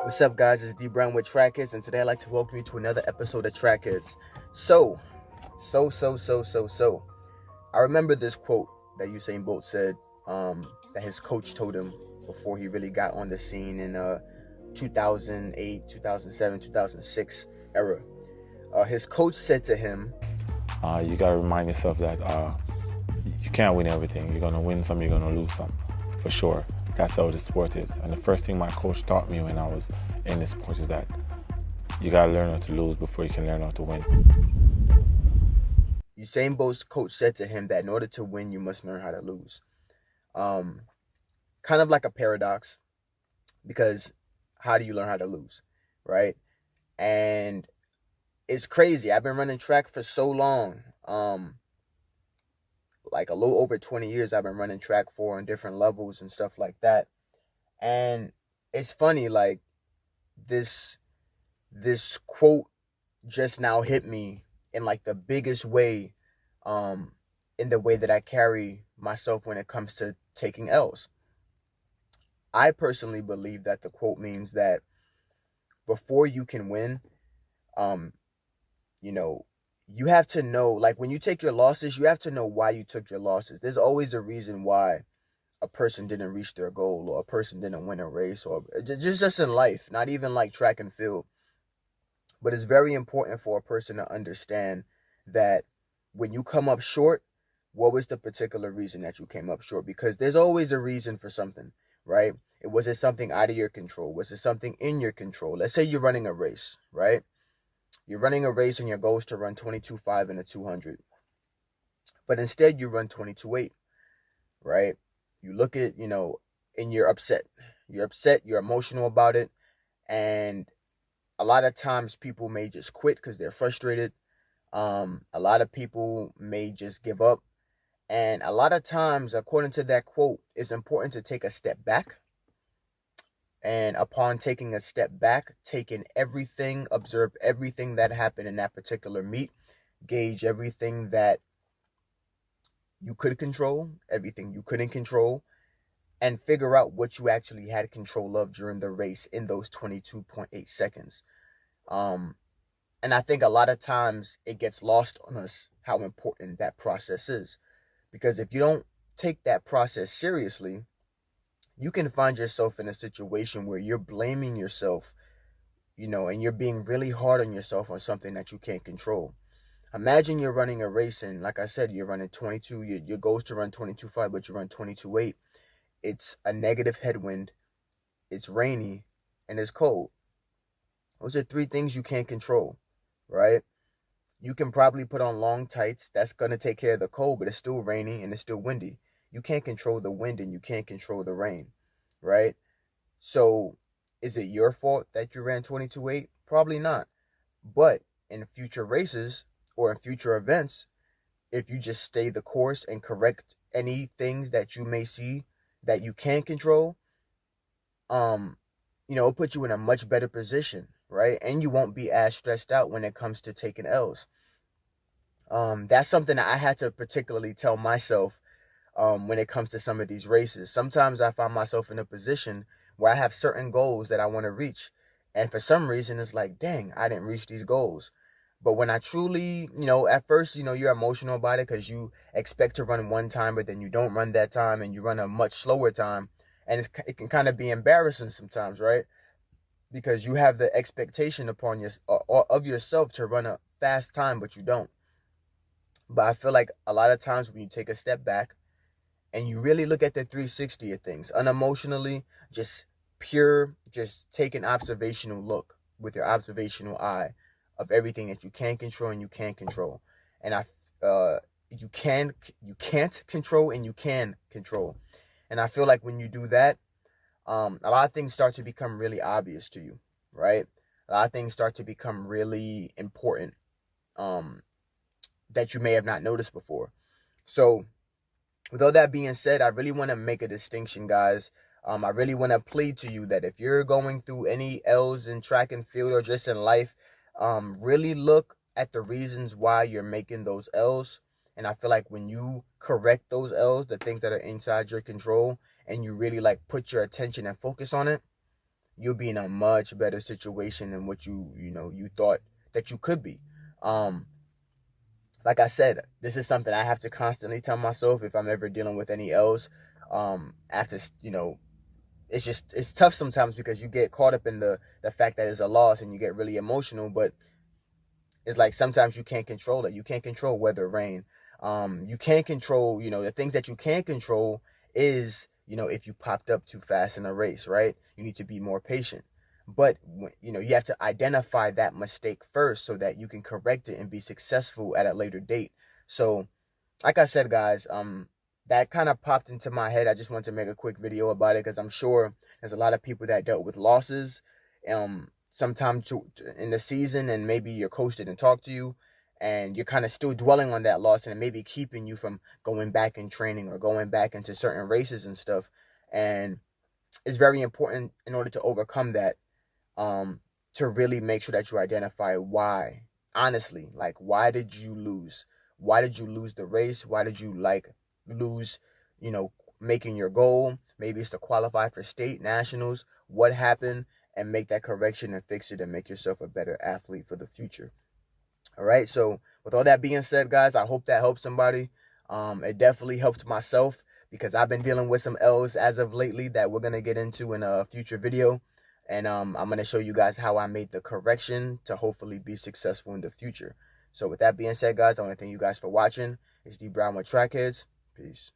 What's up, guys? It's D Brown with Track Headz, and today I'd like to welcome you to another episode of Track Headz. So, I remember this quote that Usain Bolt said that his coach told him before he really got on the scene in 2008, 2007, 2006 era. His coach said to him, you got to remind yourself that you can't win everything. You're going to win some, you're going to lose some, for sure. That's how the sport is. And the first thing my coach taught me when I was in the sport is that you got to learn how to lose before you can learn how to win. Usain Bolt's coach said to him that in order to win, you must learn how to lose. Kind of like a paradox, because how do you learn how to lose, right? And it's crazy. I've been running track for so long. Like a little over 20 years I've been running track for on different levels and stuff like that. And it's funny, like this quote just now hit me in like the biggest way, in the way that I carry myself when it comes to taking L's. I personally believe that the quote means that before you can win, you have to know, like when you take your losses, you have to know why you took your losses. There's always a reason why a person didn't reach their goal, or a person didn't win a race, or just in life, not even like track and field. But it's very important for a person to understand that when you come up short, what was the particular reason that you came up short? Because there's always a reason for something, right? Was it something out of your control? Was it something in your control? Let's say you're running a race, right? You're running a race and your goal is to run 22.5 in a 200. But instead you run 22.8, right? You look at it, and you're upset. You're upset, you're emotional about it. And a lot of times people may just quit because they're frustrated. A lot of people may just give up. And a lot of times, according to that quote, it's important to take a step back. And upon taking a step back, taking everything, observe everything that happened in that particular meet, gauge everything that you could control, everything you couldn't control, and figure out what you actually had control of during the race in those 22.8 seconds. And I think a lot of times it gets lost on us how important that process is. Because if you don't take that process seriously, you can find yourself in a situation where you're blaming yourself, and you're being really hard on yourself on something that you can't control. Imagine you're running a race and, like I said, you're running 22, your goal is to run 22.5, but you run 22.8. It's a negative headwind, it's rainy, and it's cold. Those are three things you can't control, right? You can probably put on long tights. That's going to take care of the cold, but it's still rainy and it's still windy. You can't control the wind and you can't control the rain, right? So is it your fault that you ran 22.8? Probably not. But in future races or in future events, if you just stay the course and correct any things that you may see that you can control, it'll put you in a much better position, right? And you won't be as stressed out when it comes to taking L's. That's something that I had to particularly tell myself when it comes to some of these races. Sometimes I find myself in a position where I have certain goals that I want to reach. And for some reason, it's like, dang, I didn't reach these goals. But when I truly, at first, you're emotional about it because you expect to run one time, but then you don't run that time and you run a much slower time. And it can kind of be embarrassing sometimes, right? Because you have the expectation upon of yourself to run a fast time, but you don't. But I feel like a lot of times when you take a step back and you really look at the 360 of things, unemotionally, just take an observational look with your observational eye of everything that you can control and you can't control. And you can't control and you can control. And I feel like when you do that, a lot of things start to become really obvious to you, right? A lot of things start to become really important, that you may have not noticed before. So with all that being said, I really want to make a distinction, guys. I really want to plead to you that if you're going through any L's in track and field or just in life, really look at the reasons why you're making those L's. And I feel like when you correct those L's, the things that are inside your control, and you really like put your attention and focus on it, you'll be in a much better situation than what you thought that you could be. Like I said, this is something I have to constantly tell myself if I'm ever dealing with any L's. After it's tough sometimes because you get caught up in the fact that it's a loss and you get really emotional, but it's like sometimes you can't control it. You can't control weather, rain. You can't control, the things that you can control is, if you popped up too fast in a race, right? You need to be more patient. But, you have to identify that mistake first so that you can correct it and be successful at a later date. So, like I said, guys, that kind of popped into my head. I just wanted to make a quick video about it because I'm sure there's a lot of people that dealt with losses sometime in the season, and maybe your coach didn't talk to you and you're kind of still dwelling on that loss, and it may be keeping you from going back in training or going back into certain races and stuff. And it's very important in order to overcome that, to really make sure that you identify why. Honestly, like, why did you lose? Why did you lose the race? Why did you lose, making your goal? Maybe it's to qualify for state, nationals. What happened? And make that correction and fix it and make yourself a better athlete for the future. All right. So with all that being said, guys, I hope that helps somebody. It definitely helped myself because I've been dealing with some L's as of lately that we're going to get into in a future video. And I'm going to show you guys how I made the correction to hopefully be successful in the future. So with that being said, guys, I want to thank you guys for watching. It's D Brown with Track Headz. Peace.